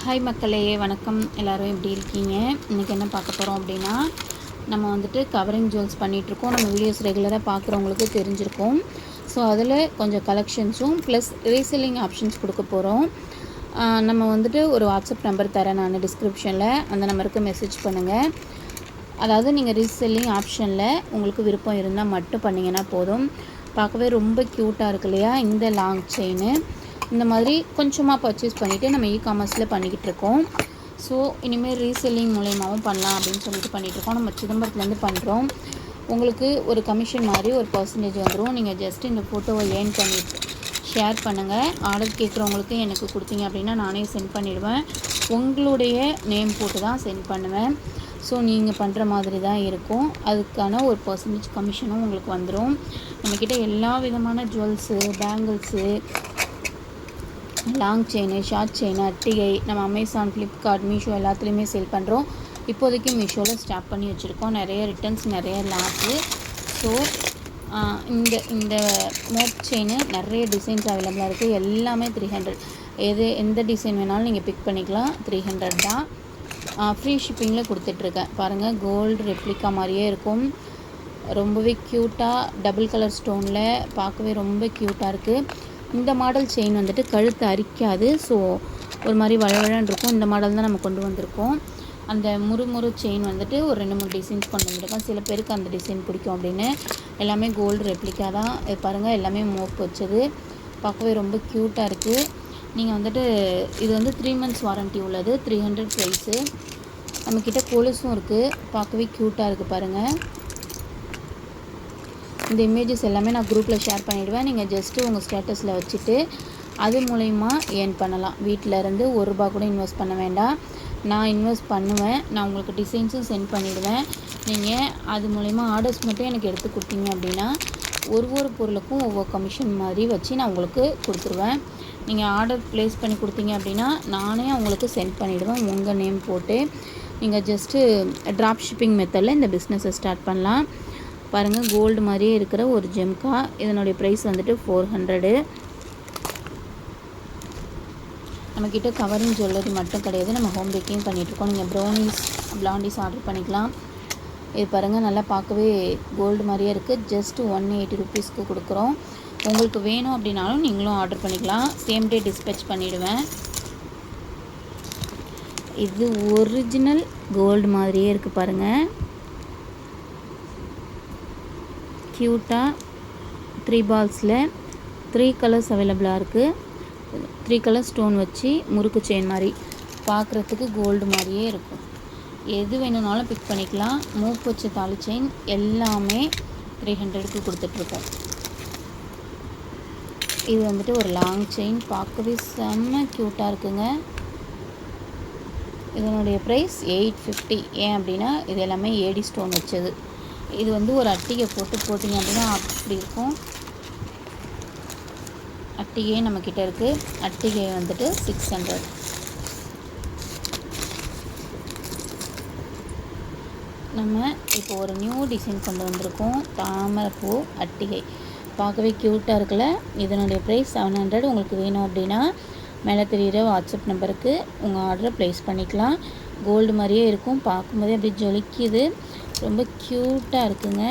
Hi மக்களே, வணக்கம். எல்லோரும் எப்படி இருக்கீங்க? இன்றைக்கி என்ன பார்க்க போகிறோம் அப்படின்னா, நம்ம வந்துட்டு கவரிங் ஜுவல்ஸ் பண்ணிகிட்ருக்கோம். நம்ம வீடியோஸ் ரெகுலராக பார்க்குறவங்களுக்கு தெரிஞ்சிருக்கும். ஸோ அதில் கொஞ்சம் கலெக்ஷன்ஸும் ப்ளஸ் ரீசெல்லிங் ஆப்ஷன்ஸ் கொடுக்க போகிறோம். நம்ம வந்துட்டு ஒரு வாட்ஸ்அப் நம்பர் தரேன் நான் டிஸ்கிரிப்ஷனில். அந்த நம்பருக்கு மெசேஜ் பண்ணுங்கள். அதாவது நீங்கள் ரீசெல்லிங் ஆப்ஷனில் உங்களுக்கு விருப்பம் இருந்தால் மட்டும் பண்ணிங்கன்னா போதும். பார்க்கவே ரொம்ப க்யூட்டாக இருக்கு இல்லையா? இந்த லாங் செயின் இந்த மாதிரி கொஞ்சமாக பர்ச்சேஸ் பண்ணிவிட்டு நம்ம காமர்ஸில் பண்ணிக்கிட்டு இருக்கோம். ஸோ இனிமேல் ரீசெல்லிங் மூலயமாவும் பண்ணலாம் அப்படின்னு சொல்லிட்டு பண்ணிகிட்ருக்கோம். நம்ம சிதம்பரத்துலேருந்து பண்ணுறோம். உங்களுக்கு ஒரு கமிஷன் மாதிரி ஒரு பர்சன்டேஜ் வந்துடும். நீங்கள் ஜஸ்ட் இந்த ஃபோட்டோவை ஏர்ன் பண்ணிட்டு ஷேர் பண்ணுங்கள். ஆர்டர் கேட்குறவங்களுக்கு எனக்கு கொடுத்தீங்க அப்படின்னா நானே சென்ட் பண்ணிவிடுவேன். உங்களுடைய நேம் போட்டு தான் சென்ட் பண்ணுவேன். ஸோ நீங்கள் பண்ணுற மாதிரி தான் இருக்கும். அதுக்கான ஒரு பர்சன்டேஜ் கமிஷனும் உங்களுக்கு வந்துடும். நம்மக்கிட்ட எல்லா விதமான jewels, bangles, long chain, short chain, அட்டிகை நம்ம அமேசான், ஃப்ளிப்கார்ட், மீஷோ எல்லாத்துலேயுமே சேல் பண்ணுறோம். இப்போதைக்கு மீஷோவில் ஸ்டாப் பண்ணி வச்சுருக்கோம். நிறைய ரிட்டர்ன்ஸ், நிறைய லாஸு. ஸோ இந்த மோட் செயின் நிறைய டிசைன்ஸ் அவைலபிளாக இருக்குது. எல்லாமே 300. எந்த டிசைன் வேணாலும் நீங்கள் பிக் பண்ணிக்கலாம். 300 தான். ஃப்ரீ ஷிப்பிங்கில் கொடுத்துட்ருக்கேன். பாருங்கள், கோல்டு ரெப்ளிகா மாதிரியே இருக்கும். ரொம்பவே க்யூட்டாக டபுள் கலர் ஸ்டோனில் பார்க்கவே ரொம்ப க்யூட்டாக இருக்குது. இந்த மாடல் செயின் வந்துட்டு கழுத்து அரிக்காது. ஸோ ஒரு மாதிரி வழவழன்னு இருக்கும். இந்த மாடல் தான் நம்ம கொண்டு வந்திருக்கோம். அந்த முறு செயின் வந்துட்டு ஒரு 2-3 டிசைன்ஸ் கொண்டு வந்திருக்கோம். சில பேருக்கு அந்த டிசைன் பிடிக்கும் அப்படின்னு. எல்லாமே கோல்டு ரெப்ளிகா தான். பாருங்கள், எல்லாமே மோப் வச்சது. பார்க்கவே ரொம்ப க்யூட்டாக இருக்குது. நீங்கள் வந்துட்டு இது வந்து 3 months வாரண்ட்டி உள்ளது. 300 ப்ரைஸு. நம்மக்கிட்ட கொலுசும் இருக்குது. பார்க்கவே க்யூட்டாக இருக்குது பாருங்கள். இந்த இமேஜஸ் எல்லாமே நான் குரூப்பில் ஷேர் பண்ணிவிடுவேன். நீங்கள் ஜஸ்ட்டு உங்கள் ஸ்டேட்டஸில் வச்சுட்டு அது மூலயமா ஏர்ன் பண்ணலாம். வீட்டிலேருந்து ₹1 கூட இன்வெஸ்ட் பண்ண வேண்டாம். நான் இன்வெஸ்ட் பண்ணுவேன். நான் உங்களுக்கு டிசைன்ஸும் சென்ட் பண்ணிவிடுவேன். நீங்கள் அது மூலயமா ஆர்டர்ஸ் மட்டும் எனக்கு எடுத்து கொடுத்தீங்க அப்படின்னா ஒரு பொருளுக்கும் ஒவ்வொரு கமிஷன் மாதிரி வச்சு நான் உங்களுக்கு கொடுத்துருவேன். நீங்கள் ஆர்டர் ப்ளேஸ் பண்ணி கொடுத்தீங்க அப்படின்னா நானே உங்களுக்கு சென்ட் பண்ணிவிடுவேன் உங்கள் நேம் போட்டு. நீங்கள் ஜஸ்ட்டு ட்ராப் ஷிப்பிங் மெத்தடில் இந்த பிஸ்னஸை ஸ்டார்ட் பண்ணலாம். பாருங்கள், கோல்டு மாதிரியே இருக்கிற ஒரு ஜெம்கா. இதனுடைய ப்ரைஸ் வந்துட்டு 400. நம்மக்கிட்ட கவரிங் ஜுவல்லரி மட்டும் கிடையாது, நம்ம ஹோம் பேக்கிங் பண்ணிகிட்ருக்கோம். நீங்கள் பிளாண்டிஸ் ஆர்டர் பண்ணிக்கலாம். இது பாருங்கள், நல்லா பார்க்கவே கோல்டு மாதிரியே இருக்குது. ஜஸ்ட் 180 rupeesக்கு கொடுக்குறோம். உங்களுக்கு வேணும் அப்படின்னாலும் நீங்களும் ஆர்டர் பண்ணிக்கலாம். சேம் டே டிஸ்பேச் பண்ணிவிடுவேன். இது ஒரிஜினல் கோல்டு மாதிரியே இருக்குது பாருங்கள். க்யூட்டாக 3 balls-ல் 3 colors அவைலபிளாக இருக்குது. 3 color ஸ்டோன் வச்சு முறுக்கு செயின் மாதிரி பார்க்குறதுக்கு கோல்டு மாதிரியே இருக்கும். எது வேணும்னாலும் பிக் பண்ணிக்கலாம். மூக்கு வச்ச தாலி செயின் எல்லாமே 300க்கு கொடுத்துட்ருக்கோம். இது வந்துட்டு ஒரு லாங் செயின். பார்க்கவே செம்ம க்யூட்டாக இருக்குங்க. இதனுடைய ப்ரைஸ் 850. ஏன் அப்படின்னா இது எல்லாமே ஏடி ஸ்டோன் வச்சது. இது வந்து ஒரு அட்டிகை போட்டிங்க அப்படின்னா அப்படி இருக்கும். அட்டிகை நம்மக்கிட்ட இருக்குது. அட்டிகை வந்துட்டு 600. நம்ம இப்போ ஒரு நியூ டிசைன் கொண்டு வந்திருக்கோம். தாமரைப்பூ அட்டிகை பார்க்கவே க்யூட்டாக இருக்குல்ல. இதனுடைய ப்ரைஸ் 700. உங்களுக்கு வேணும் அப்படின்னா மேலே தெரிகிற வாட்ஸ்அப் நம்பருக்கு உங்கள் ஆர்டரை ப்ளேஸ் பண்ணிக்கலாம். கோல்டு மாதிரியே இருக்கும். பார்க்கும்போதே அப்படியே ஜொலிக்குது. ரொம்ப க்யூட்டாக இருக்குங்க.